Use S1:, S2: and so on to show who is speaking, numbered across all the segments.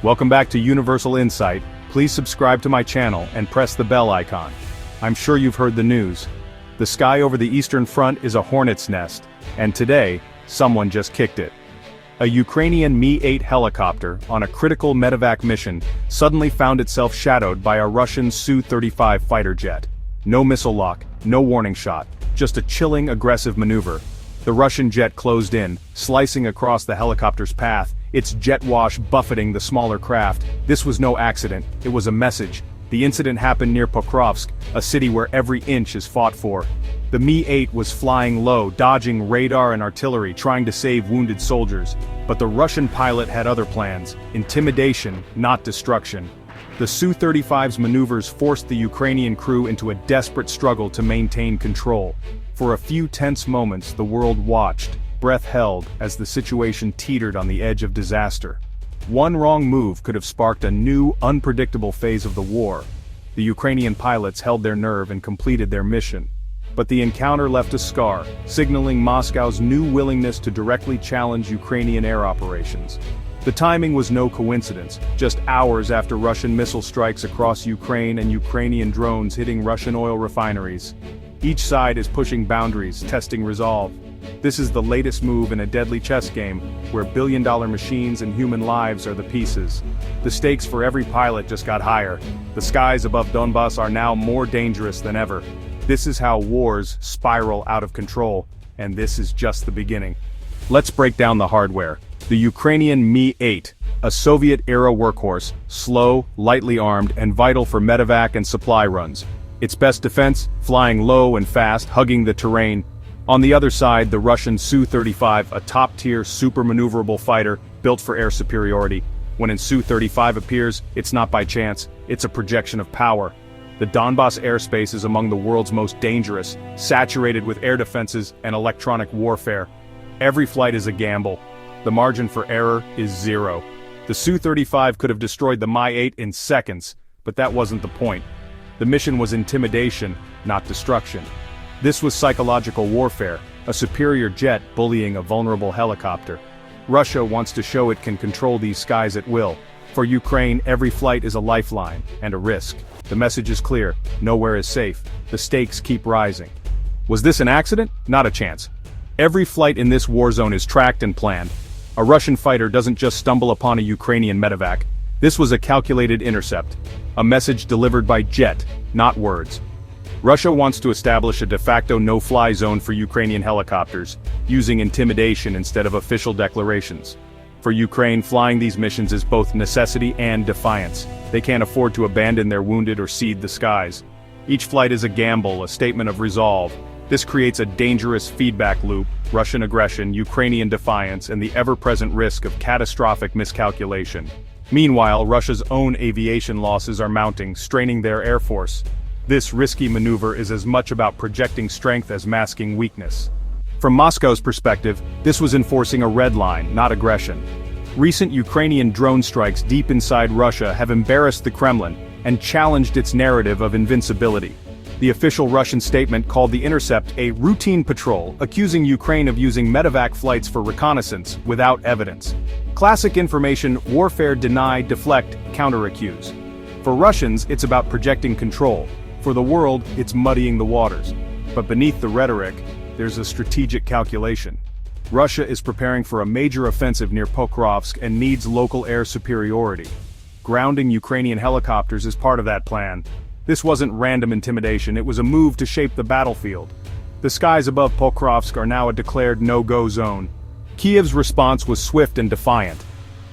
S1: Welcome back to Universal Insight. Please subscribe to my channel and press the bell icon. I'm sure you've heard the news. The sky over the Eastern Front is a hornet's nest, and today, someone just kicked it. A Ukrainian Mi-8 helicopter, on a critical medevac mission, suddenly found itself shadowed by a Russian Su-35 fighter jet. No missile lock, no warning shot, just a chilling, aggressive maneuver. The Russian jet closed in, slicing across the helicopter's path, its jet wash buffeting the smaller craft. This was no accident, it was a message. The incident happened near Pokrovsk, a city where every inch is fought for. The Mi-8 was flying low, dodging radar and artillery, trying to save wounded soldiers. But the Russian pilot had other plans: intimidation, not destruction. The Su-35's maneuvers forced the Ukrainian crew into a desperate struggle to maintain control. For a few tense moments, the world watched, breath held, as the situation teetered on the edge of disaster. One wrong move could have sparked a new, unpredictable phase of the war. The Ukrainian pilots held their nerve and completed their mission. But the encounter left a scar, signaling Moscow's new willingness to directly challenge Ukrainian air operations. The timing was no coincidence, just hours after Russian missile strikes across Ukraine and Ukrainian drones hitting Russian oil refineries. Each side is pushing boundaries, testing resolve. This is the latest move in a deadly chess game, where billion-dollar machines and human lives are the pieces. The stakes for every pilot just got higher. The skies above Donbas are now more dangerous than ever. This is how wars spiral out of control, and this is just the beginning. Let's break down the hardware. The Ukrainian Mi-8, a Soviet-era workhorse, slow, lightly armed, and vital for medevac and supply runs. Its best defense, flying low and fast, hugging the terrain. On the other side, the Russian Su-35, a top-tier, super-maneuverable fighter, built for air superiority. When a Su-35 appears, it's not by chance, it's a projection of power. The Donbas airspace is among the world's most dangerous, saturated with air defenses and electronic warfare. Every flight is a gamble. The margin for error is zero. The Su-35 could have destroyed the Mi-8 in seconds, but that wasn't the point. The mission was intimidation, not destruction. This was psychological warfare, a superior jet bullying a vulnerable helicopter. Russia wants to show it can control these skies at will. For Ukraine, every flight is a lifeline, and a risk. The message is clear: nowhere is safe. The stakes keep rising. Was this an accident? Not a chance. Every flight in this war zone is tracked and planned. A Russian fighter doesn't just stumble upon a Ukrainian medevac. This was a calculated intercept. A message delivered by jet, not words. Russia wants to establish a de facto no-fly zone for Ukrainian helicopters, using intimidation instead of official declarations. For Ukraine, flying these missions is both necessity and defiance. They can't afford to abandon their wounded or cede the skies. Each flight is a gamble, a statement of resolve. This creates a dangerous feedback loop: Russian aggression, Ukrainian defiance, and the ever-present risk of catastrophic miscalculation. Meanwhile, Russia's own aviation losses are mounting, straining their air force. This risky maneuver is as much about projecting strength as masking weakness. From Moscow's perspective, this was enforcing a red line, not aggression. Recent Ukrainian drone strikes deep inside Russia have embarrassed the Kremlin and challenged its narrative of invincibility. The official Russian statement called the intercept a routine patrol, accusing Ukraine of using medevac flights for reconnaissance without evidence. Classic information warfare: deny, deflect, counter-accuse. For Russians, it's about projecting control. For the world, it's muddying the waters. But beneath the rhetoric, there's a strategic calculation. Russia is preparing for a major offensive near Pokrovsk and needs local air superiority. Grounding Ukrainian helicopters is part of that plan. This wasn't random intimidation, it was a move to shape the battlefield. The skies above Pokrovsk are now a declared no-go zone. Kiev's response was swift and defiant.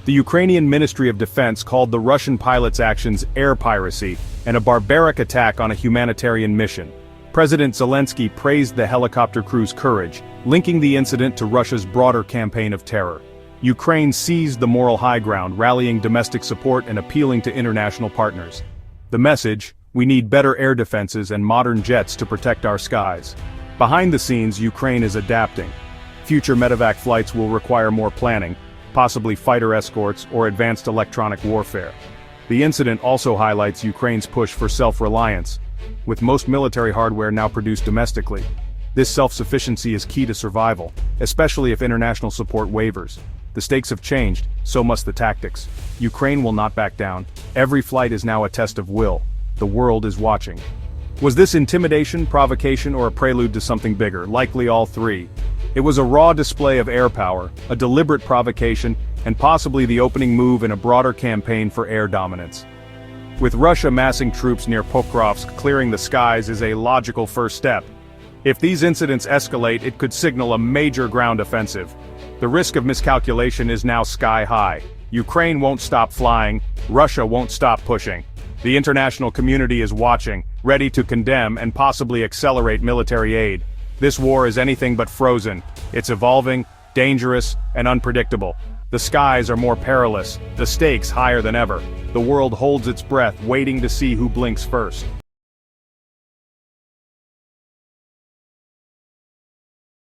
S1: The Ukrainian Ministry of Defense called the Russian pilots' actions air piracy and a barbaric attack on a humanitarian mission. President Zelensky praised the helicopter crew's courage, linking the incident to Russia's broader campaign of terror. Ukraine seized the moral high ground, rallying domestic support and appealing to international partners. The message: we need better air defenses and modern jets to protect our skies. Behind the scenes, Ukraine is adapting. Future medevac flights will require more planning, possibly fighter escorts or advanced electronic warfare. The incident also highlights Ukraine's push for self-reliance, with most military hardware now produced domestically. This self-sufficiency is key to survival, especially if international support wavers. The stakes have changed, so must the tactics. Ukraine will not back down. Every flight is now a test of will. The world is watching. Was this intimidation, provocation, or a prelude to something bigger? Likely all three. It was a raw display of air power, a deliberate provocation, and possibly the opening move in a broader campaign for air dominance. With Russia massing troops near Pokrovsk, clearing the skies is a logical first step. If these incidents escalate, it could signal a major ground offensive. The risk of miscalculation is now sky-high. Ukraine won't stop flying, Russia won't stop pushing. The international community is watching, ready to condemn and possibly accelerate military aid. This war is anything but frozen. It's evolving, dangerous, and unpredictable. The skies are more perilous, the stakes higher than ever. The world holds its breath, waiting to see who blinks first.